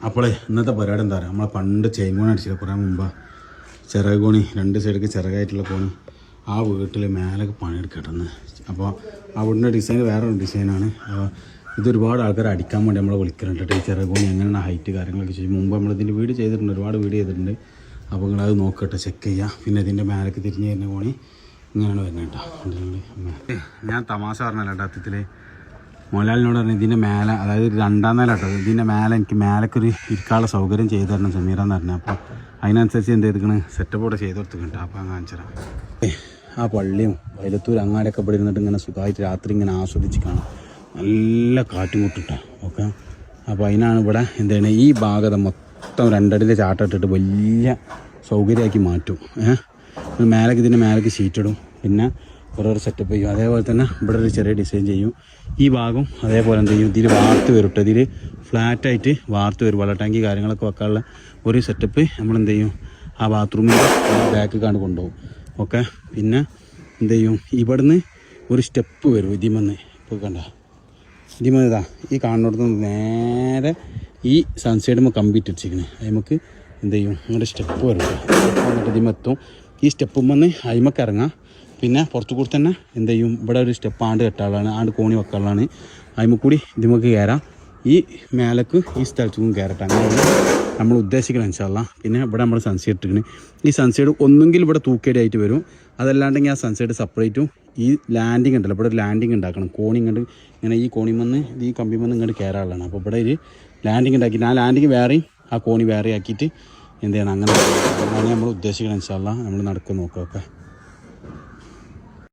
അപ്പോൾ ഇന്നത്തെ പരിപാടി എന്താ പറയുക, നമ്മളെ പണ്ട് ചെയിൻകോണി അടിച്ചില്ല കുറേ മുമ്പ്, ചിറകോണി 2 സൈഡിലേക്ക് ചിറകായിട്ടുള്ള കോണി. ആ വീട്ടിൽ മേലേക്ക് പണിയെടുക്കട്ടെന്ന്. അപ്പോൾ ആ വീടിൻ്റെ ഡിസൈൻ വേറൊരു ഡിസൈനാണ്. ഇതൊരുപാട് ആൾക്കാർ അടിക്കാൻ വേണ്ടി നമ്മളെ വിളിക്കുന്നുണ്ട്. ഈ ചിറകോണി എങ്ങനെയാണ് ഹൈറ്റ് കാര്യങ്ങളൊക്കെ ചെയ്യും. മുമ്പ് നമ്മളിതിൻ്റെ വീഡിയോ ചെയ്തിട്ടുണ്ട്, ഒരുപാട് വീഡിയോ ചെയ്തിട്ടുണ്ട്. അപ്പോൾ നിങ്ങളത് നോക്കട്ടെ, ചെക്ക് ചെയ്യുക. പിന്നെ ഇതിൻ്റെ മേലേക്ക് തിരിഞ്ഞ് വരുന്ന കോണി ഇങ്ങനെയാണ് വരുന്നത് കേട്ടോ. ഞാൻ തമാശ പറഞ്ഞല്ലോ സത്യത്തിൽ. മോലാലിനോട് പറഞ്ഞു ഇതിൻ്റെ മേലെ, അതായത് 2ാം നില കേട്ടോ, ഇതിൻ്റെ മേലെ എനിക്ക് മേലേക്കൊരു ഇരിക്കാനുള്ള സൗകര്യം ചെയ്തു തരണം സമീറെന്ന് പറഞ്ഞു. അപ്പോൾ അതിനനുസരിച്ച് എന്ത് ചെയ്തിരിക്കണ്, സെറ്റപ്പ് കൂടെ ചെയ്ത് കൊടുത്തിട്ടുണ്ട്. അപ്പോൾ അങ്ങ് കാണിച്ചു തരാം. ആ പള്ളിയും വയലത്തൂർ അങ്ങാടിയൊക്കെ ഇവിടെ ഇരുന്നിട്ട് ഇങ്ങനെ സുഖമായിട്ട് രാത്രി ഇങ്ങനെ ആസ്വദിച്ച് കാണാം. നല്ല കാറ്റും കൂട്ടിട്ടാ. ഓക്കെ, അപ്പോൾ അതിനാണ് ഇവിടെ എന്താണ് ഈ ഭാഗത്ത് മൊത്തം 2 അടിയിലെ ചാട്ടം ഇട്ടിട്ട് വലിയ സൗകര്യമാക്കി മാറ്റും. മേലേക്ക് ഇതിൻ്റെ മേലേക്ക് ഷീറ്റിടും, പിന്നെ ഓരോ സെറ്റപ്പ് ചെയ്യും. അതേപോലെ തന്നെ ഇവിടെ ഒരു ചെറിയ ഡിസൈൻ ചെയ്യും. ഈ ഭാഗം അതേപോലെ എന്ത് ചെയ്യും, ഇതിൽ വാർത്ത് വരും കേട്ടോ. ഇതിൽ ഫ്ലാറ്റായിട്ട് വാർത്ത് വരും. വെള്ള ടാങ്കി കാര്യങ്ങളൊക്കെ വെക്കാനുള്ള ഒരു സെറ്റപ്പ് നമ്മളെന്ത് ചെയ്യും, ആ ബാത്റൂമിൻ്റെ ബാക്ക് കാണ്ട് കൊണ്ടുപോകും. ഓക്കെ, പിന്നെ എന്ത് ചെയ്യും, ഇവിടുന്ന് ഒരു സ്റ്റെപ്പ് വരും ഇതിമെന്ന്. ഇപ്പോൾ കണ്ട ഇതിമെന്ന് ഇതാ ഈ കാണുന്നിടത്ത് നേരെ ഈ സൺസൈഡുമ്പോൾ കമ്പിറ്റ് വെച്ചിരിക്കണേ. നമുക്ക് എന്ത് ചെയ്യും, അങ്ങോട്ട് സ്റ്റെപ്പ് വരും. എന്നിട്ട് ഇതിമെത്തും. ഈ സ്റ്റെപ്പുമെന്ന് അയിമക്ക് ഇറങ്ങാം. പിന്നെ പുറത്തു കൂടി തന്നെ എന്ത് ചെയ്യും, ഇവിടെ ഒരു സ്റ്റെപ്പ് ആണ്ട് കെട്ടാനുള്ളതാണ്, ആണ്ട് കോണി വെക്കാനുള്ളതാണ്. അതിമക്കൂടി ഇതിമക്ക് കയറാം. ഈ മേലേക്ക് ഈ സ്ഥലത്തും കയറട്ടെ. അങ്ങനെയാണ് നമ്മൾ ഉദ്ദേശിക്കണം ഇൻഷാല്ലാ. പിന്നെ ഇവിടെ നമ്മൾ സൺസൈഡ് ഇട്ടിരിക്കുന്നത്. ഈ സൺസൈഡ് ഒന്നുകിൽ ഇവിടെ തൂക്കേടിയായിട്ട് വരും, അതല്ലാണ്ടെങ്കിൽ ആ സൺസൈഡ് സെപ്പറേറ്റും ഈ ലാൻഡിങ് ഉണ്ടല്ലോ, ഇവിടെ ഒരു ലാൻഡിങ് ഉണ്ടാക്കണം. കോണി ഇങ്ങോട്ട് ഇങ്ങനെ ഈ കോണിമെന്ന് ഈ കമ്പിമെന്ന് ഇങ്ങോട്ട് കയറാനുള്ളതാണ്. അപ്പോൾ ഇവിടെ ഒരു ലാൻഡിങ് ഉണ്ടാക്കിയിട്ട് ആ ലാൻഡിങ് വേറെയും ആ കോണി വേറെ ആക്കിയിട്ട് എന്ത് ചെയ്യണം, അങ്ങനെ നമ്മൾ ഉദ്ദേശിക്കണം ഇൻഷാല്ലാ. നമ്മൾ നടക്കും നോക്കാം. ഓക്കെ.